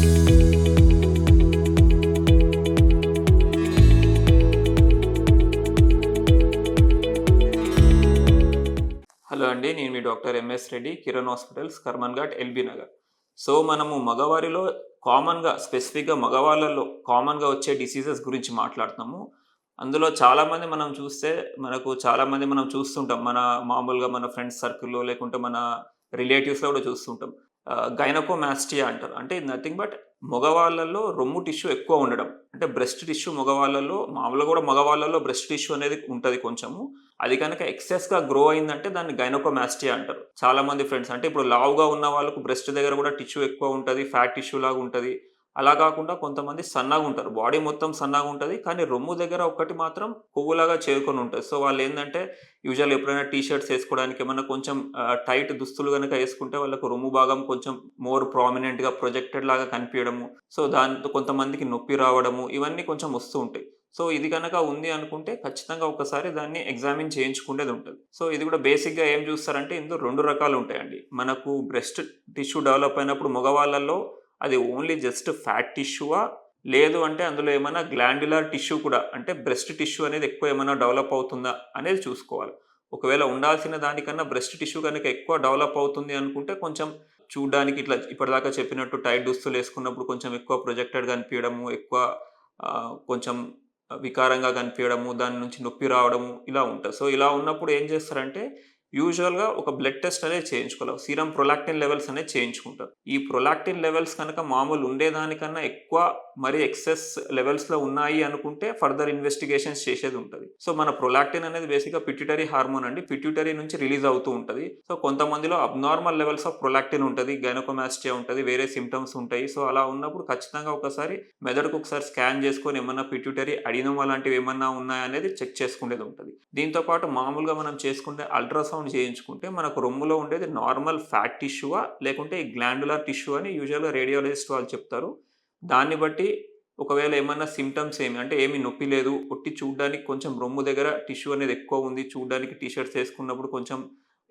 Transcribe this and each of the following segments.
Hello అండి. నేను మీ doctor MS Reddy, Kiran Hospitals, Karman Ghat, LB Nagar. So, మనము మగవారిలో స్పెసిఫిక్‌గా మగవాళ్ళలో కామన్‌గా వచ్చే డిసీజెస్ గురించి మాట్లాడుతున్నాము. అందులో చాలామంది మనం చూస్తే, చాలామంది మనం చూస్తుంటాం. మామూలుగా మన ఫ్రెండ్స్ సర్కిల్‌లో లేకుంటే మన రిలేటివ్స్‌లో కూడా చూస్తుంటాం. గైనకోమాస్టియా అంటారు. అంటే ఇది నథింగ్ బట్ మగవాళ్ళలో రొమ్ము టిష్యూ ఎక్కువ ఉండడం. అంటే బ్రెస్ట్ టిష్యూ మగవాళ్ళలో మామూలుగా కూడా మగవాళ్ళలో బ్రెస్ట్ టిష్యూ అనేది ఉంటది కొంచెము. అది కనుక ఎక్సెస్‌గా గ్రో అయిందంటే దాన్ని గైనకోమాస్టియా అంటారు. చాలామంది ఫ్రెండ్స్ అంటే ఇప్పుడు లావుగా ఉన్న వాళ్ళకు బ్రెస్ట్ దగ్గర కూడా టిష్యూ ఎక్కువ ఉంటది. ఫ్యాట్ టిష్యూ లాగా ఉంటది. అలా కాకుండా కొంతమంది సన్నగుంటారు. బాడీ మొత్తం సన్నగుంటది. కానీ రొమ్ము దగ్గర ఒక్కటి మాత్రం కొవ్వులాగా చేరుకొని ఉంటది. సో, వాళ్ళేందంటే యూజువల్‌గా ఎప్పుడైనా టీ షర్ట్స్ ఏసుకోవడానికి ఏమన్నా కొంచెం టైట్ దుస్తులు గనక ఏసుకుంటే వాళ్ళకు రొమ్ము భాగం కొంచెం మోర్ ప్రామినెంట్‌గా ప్రొజెక్టెడ్ లాగా కనిపియడము. సో, దాంతో కొంతమందికి నొప్పి రావడము ఇవన్నీ కొంచెం వస్తూ ఉంటాయి. సో, ఇది గనక ఉంది అనుకుంటే ఖచ్చితంగా ఒకసారి దాన్ని ఎగ్జామిన్ చేయించుకునేదుంటది. సో, ఇది కూడా బేసిక్‌గా ఏం చూస్తారంటే ఇందులో 2 రకాలుంటాయండి. మనకు బ్రెస్ట్ టిష్యూ డెవలప్ అయినప్పుడు మగవాళ్ళలో అది ఓన్లీ జస్ట్ ఫ్యాట్ టిష్యూవా? లేదు అంటే అందులో ఏమన్నా గ్లాండ్యులర్ టిష్యూ కూడా అంటే బ్రెస్ట్ టిష్యూ అనేది ఎక్కువ ఏమన్నా డెవలప్ అవుతుందా అనేది చూసుకోవాలి. ఒకవేళ ఉండాల్సిన దానికన్నా బ్రెస్ట్ టిష్యూ గనుక ఎక్కువ డెవలప్ అవుతుంది అనుకుంటే కొంచెం చూడ్డానికి ఇట్లా ఇప్పటిదాకా చెప్పినట్టు టైట్ దుస్తులేసుకున్నప్పుడు కొంచెం ఎక్కువ ప్రొజెక్టెడ్‌గా అనిపియడము, ఎక్కువ కొంచెం వికారంగా కనిపియడము, దాని నుంచి నొప్పి రావడము ఇలా ఉంటది. సో, ఇలా ఉన్నప్పుడు ఏం చేస్తారంటే యూజువల్‌గా ఒక బ్లడ్ టెస్ట్ అనేది చేయించుకోవాలి. సీరం ప్రొలాక్టిన్ లెవెల్స్ అనేది చేయించుకుంటారు. ఈ ప్రొలాక్టిన్ లెవెల్స్ కనుక మామూలు ఉండేదానికన్నా ఎక్కువ మరి ఎక్సెస్ లెవెల్స్‌లో ఉన్నాయి అనుకుంటే ఫర్దర్ ఇన్వెస్టిగేషన్స్ చేసేదుంటది. సో, మన ప్రొలాక్టిన్ అనేది బేసిక్‌గా పిట్యూటరీ హార్మోన్ అండి. పిట్యూటరీ నుంచి రిలీజ్ అవుతూ ఉంటది. సో, కొంతమందిలో అబ్నార్మల్ లెవెల్స్ ఆఫ్ ప్రొలాక్టిన్ ఉంటది. గైనకోమాస్టియా ఉంటది. వేరే సింప్టమ్స్ ఉంటాయి. సో, అలా ఉన్నప్పుడు ఖచ్చితంగా ఒకసారి మెదడుకు ఒకసారి స్కాన్ చేసుకొని ఏమన్నా పిట్యూటరీ అడినోమా లాంటివి ఏమన్నా ఉన్నాయా అనేది చెక్ చేసుకునేదుంటది. దీంతో పాటు మామూలుగా మనం చేసుకునే అల్ట్రాసౌండ్ చేయించుకుంటే మనకు రొమ్ములో ఉండేది నార్మల్ ఫ్యాట్ టిష్యూవా? లేకుంటే ఈ గ్లాండ్యులర్ టిష్యూ అని యూజువల్‌గా రేడియాలజిస్ట్ వాళ్ళు చెప్తారు. దాన్ని బట్టి ఒకవేళ ఏమన్నా సింప్టమ్స్ అంటే ఏమి నొప్పి లేదు. ఒట్టి చూడ్డానికి కొంచెం రొమ్ము దగ్గర టిష్యూ అనేది ఎక్కువ ఉంది. చూడ్డానికి టీ షర్ట్స్ ఏసుకున్నప్పుడు కొంచెం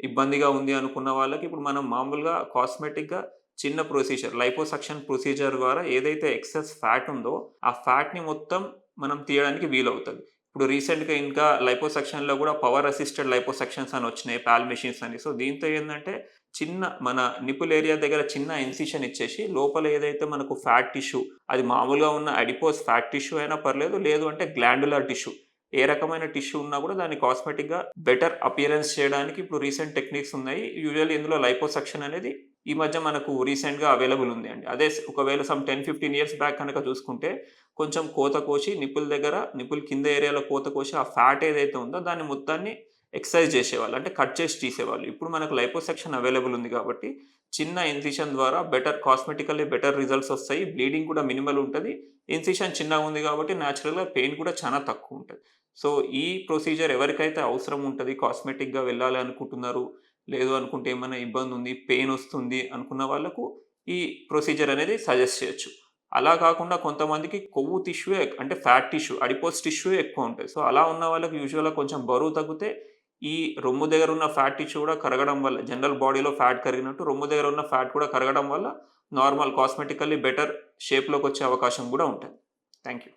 ఇబ్బందిగా ఉంది అనుకున్న వాళ్ళకి ఇప్పుడు మనం మామూలుగా కాస్మెటిక్‌గా చిన్న ప్రొసీజర్ లైపోసక్షన్ ప్రొసీజర్ ద్వారా ఏదైతే ఎక్సెస్ ఫ్యాట్ ఉందో ఆ ఫ్యాట్‌ని మొత్తం మనం తీయడానికి వీలవుతది. ఇప్పుడు రీసెంట్‌గా ఇంకా లైపోసక్షన్‌లో గూడా పవర్ అసిస్టెడ్ లైపోసక్షన్స్ అని వచ్చినాయి. పాల్ మెషిన్స్ అని. సో, దీంతో ఏందంటే చిన్న మన నిపుల్ ఏరియా దగ్గర చిన్న ఇన్సిషన్ ఇచ్చేసి లోపల ఏదైతే మనకు ఫ్యాట్ టిష్యూ అది మామూలుగా ఉన్న అడిపోస్ ఫ్యాట్ టిష్యూ అయినా పర్లేదు. లేదు అంటే గ్లాండ్యులర్ టిష్యూ ఏ రకమైన టిష్యూ ఉన్నా కూడా దాన్ని కాస్మెటిక్‌గా బెటర్ అపియరెన్స్ చేయడానికి ఇప్పుడు రీసెంట్ టెక్నిక్స్ ఉన్నాయి. యూజువల్లీ ఇందులో లైపోసక్షన్ అనేది ఈ మధ్య మనకు రీసెంట్‌గా అవైలబుల్ ఉంది అండి. ఒకవేళ 10, 15 ఇయర్స్ బ్యాక్ కనుక చూసుకుంటే కొంచెం కోత కోసి నిప్పుల్ కింద ఏరియాలో కోత కోసి ఆ ఫ్యాట్ ఏదైతే ఉందో దాన్ని మొత్తాన్ని ఎక్సైజ్ చేసేవాళ్ళు. అంటే కట్ చేసి తీసేవాళ్ళు. ఇప్పుడు మనకు లైపోసక్షన్ అవైలబుల్ ఉంది కాబట్టి చిన్న ఇన్సిషన్ ద్వారా కాస్మెటికల్లీ బెటర్ రిజల్ట్స్ వస్తాయి. బ్లీడింగ్ కూడా మినిమల్ ఉంటది. ఇన్సిషన్ చిన్నగుంది కాబట్టి నేచురల్‌గా పెయిన్ కూడా చాలా తక్కువుంటది. సో, ఈ ప్రొసీజర్ ఎవరికైతే అవసరం ఉంటది, కాస్మెటిక్‌గా వెళ్ళాలి అనుకుంటున్నారు, లేదు అనుకుంటే ఏమైనా ఇబ్బందుంది, పెయినొస్తుంది అనుకున్న వాళ్ళకు ఈ ప్రొసీజర్ అనేది సజెస్ట్ చేయొచ్చు. అలా కాకుండా కొంతమందికి కొవ్వు టిష్యూయే అంటే ఫ్యాట్ టిష్యూ, అడిపోస్ టిష్యూయే ఎక్కువుంటాయి. సో, అలా ఉన్న వాళ్ళకి యూజువల్‌గా కొంచెం బరువు తగ్గితే ఈ రొమ్ము దగ్గర ఉన్న ఫ్యాట్ టిష్యూ కూడా కరగడం వల్ల జనరల్ బాడీలో ఫ్యాట్ కరిగినట్టు రొమ్ము దగ్గర ఉన్న ఫ్యాట్ కూడా కరగడం వల్ల నార్మల్ కాస్మెటికల్లీ బెటర్ షేప్‌లోకొచ్చే అవకాశం కూడా ఉంటది. Thank you.